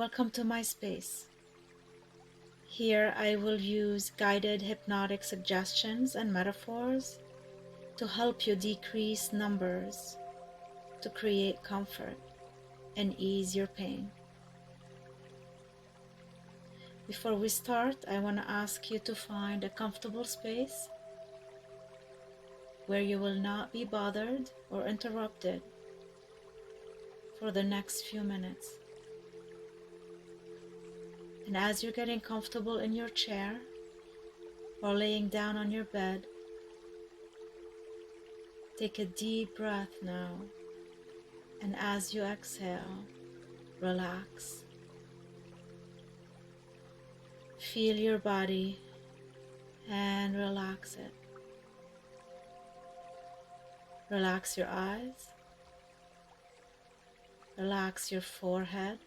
Welcome to my space. Here I will use guided hypnotic suggestions and metaphors to help you decrease numbers, to create comfort and ease your pain. Before we start, I want to ask you to find a comfortable space where you will not be bothered or interrupted for the next few minutes. And as you're getting comfortable in your chair or laying down on your bed, take a deep breath now, and as you exhale, relax. Feel your body and relax it. Relax your eyes, relax your forehead,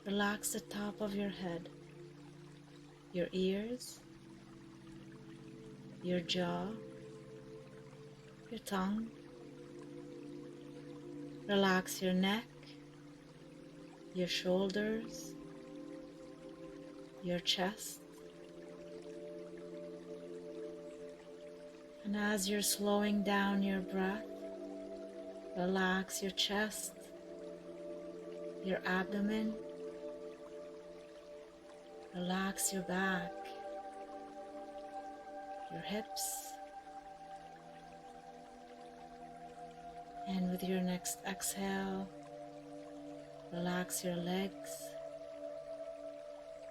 relax the top of your head, your ears, your jaw, your tongue. Relax your neck, your shoulders, your chest. And as you're slowing down your breath, relax your chest, your abdomen, relax your back, your hips. And with your next exhale, relax your legs,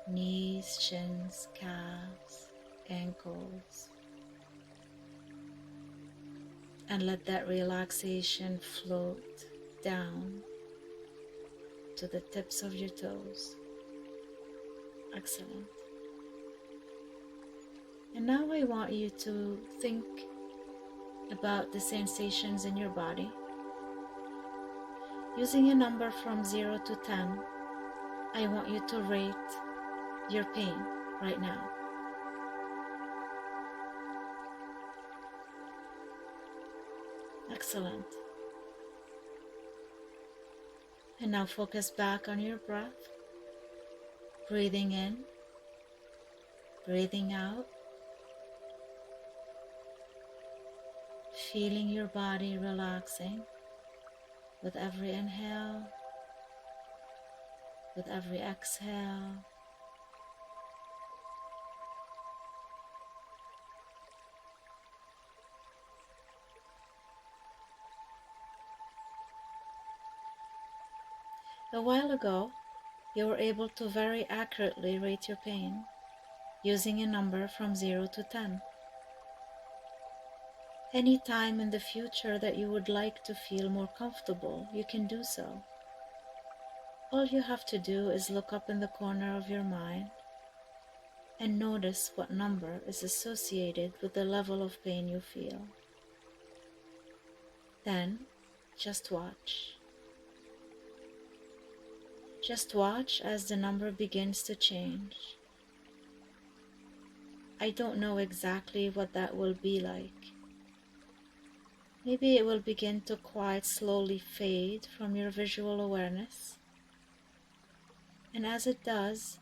knees, shins, calves, ankles. And let that relaxation float down to the tips of your toes. Excellent. And now I want you to think about the sensations in your body. Using a number from 0 to 10, I want you to rate your pain right now. Excellent. And now focus back on your breath. Breathing in, breathing out. Feeling your body relaxing with every inhale, with every exhale. A while ago, you were able to very accurately rate your pain using a number from 0 to 10. Any time in the future that you would like to feel more comfortable, you can do so. All you have to do is look up in the corner of your mind and notice what number is associated with the level of pain you feel. Then, just watch. Just watch as the number begins to change. I don't know exactly what that will be like. Maybe it will begin to quite slowly fade from your visual awareness. And as it does,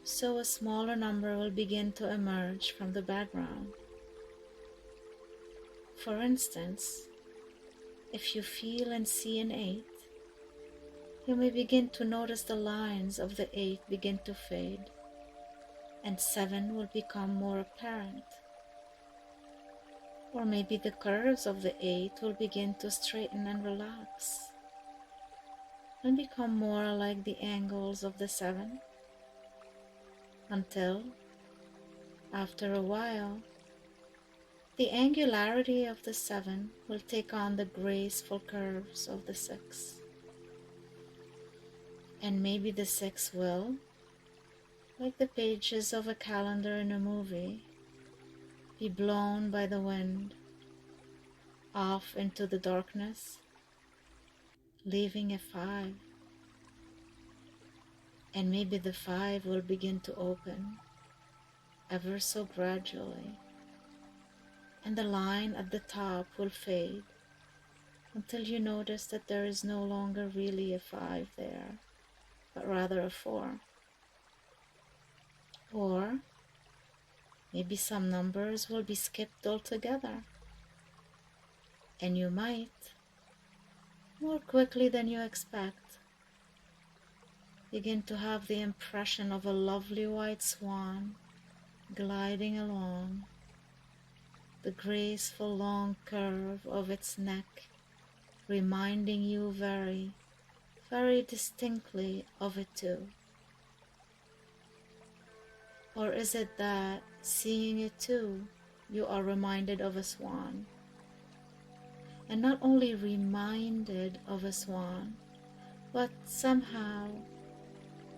so a smaller number will begin to emerge from the background. For instance, if you feel and see an 8, you may begin to notice the lines of the 8 begin to fade, and 7 will become more apparent. Or maybe the curves of the 8 will begin to straighten and relax, and become more like the angles of the 7, until, after a while, the angularity of the 7 will take on the graceful curves of the 6. And maybe the 6 will, like the pages of a calendar in a movie, be blown by the wind off into the darkness, leaving a 5. And maybe the 5 will begin to open ever so gradually, and the line at the top will fade, until you notice that there is no longer really a 5 there, but rather a 4. Or maybe some numbers will be skipped altogether, and you might, more quickly than you expect, begin to have the impression of a lovely white swan gliding along, the graceful long curve of its neck reminding you very, very distinctly of it too. Or is it that, seeing it too, you are reminded of a swan? And not only reminded of a swan, but somehow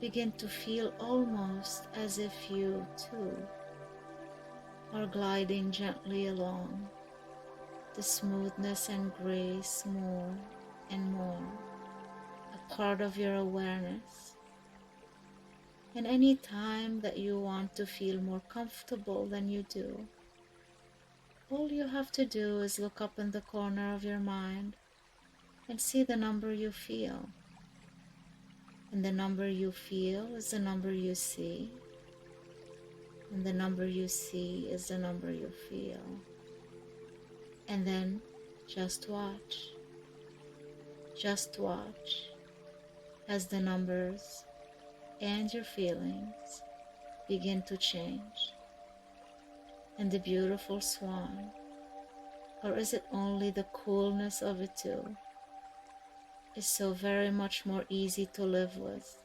begin to feel almost as if you too are gliding gently along, the smoothness and grace more and more a part of your awareness. And any time that you want to feel more comfortable than you do, all you have to do is look up in the corner of your mind and see the number you feel. And the number you feel is the number you see. And the number you see is the number you feel. And then just watch. Just watch as the numbers and your feelings begin to change. And the beautiful swan, or is it only the coolness of it too, is so very much more easy to live with.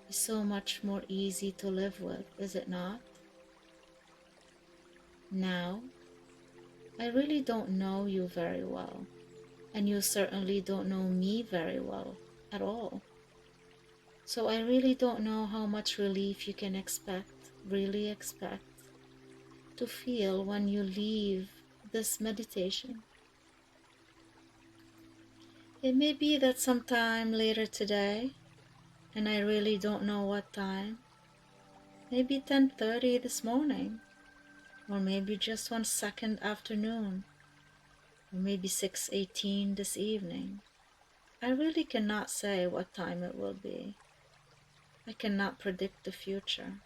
Is so much more easy to live with, is it not? Now, I really don't know you very well, and you certainly don't know me very well at all. So I really don't know how much relief you can expect, really expect, to feel when you leave this meditation. It may be that sometime later today, and I really don't know what time, maybe 10:30 this morning, or maybe just 1 second afternoon, or maybe 6:18 this evening. I really cannot say what time it will be. I cannot predict the future.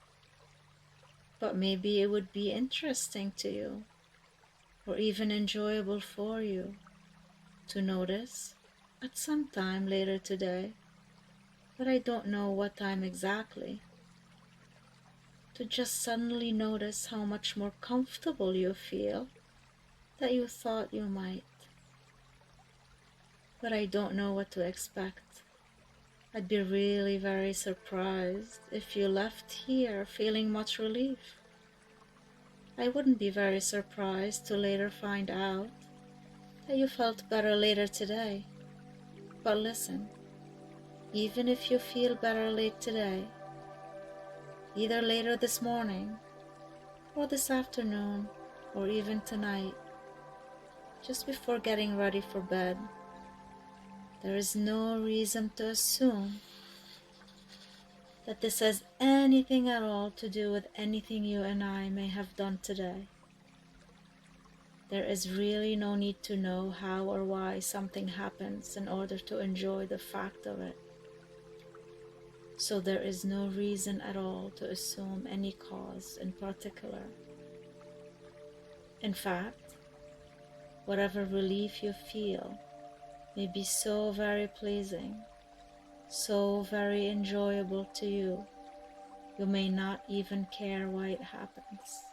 But maybe it would be interesting to you, or even enjoyable for you, to notice at some time later today, but I don't know what time exactly, to just suddenly notice how much more comfortable you feel that you thought you might. But I don't know what to expect. I'd be really very surprised if you left here feeling much relief. I wouldn't be very surprised to later find out that you felt better later today. But listen, even if you feel better late today, either later this morning, or this afternoon, or even tonight, just before getting ready for bed, there is no reason to assume that this has anything at all to do with anything you and I may have done today. There is really no need to know how or why something happens in order to enjoy the fact of it. So there is no reason at all to assume any cause in particular. In fact, whatever relief you feel may be so very pleasing, so very enjoyable to you, you may not even care why it happens.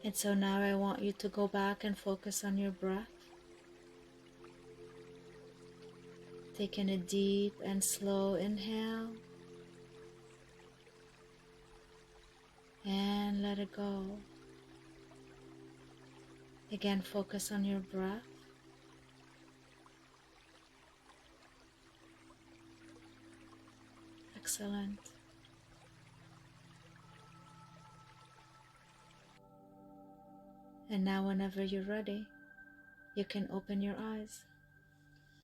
And so now I want you to go back and focus on your breath. Taking a deep and slow inhale, and let it go. Again, focus on your breath. Excellent. And now whenever you're ready, you can open your eyes.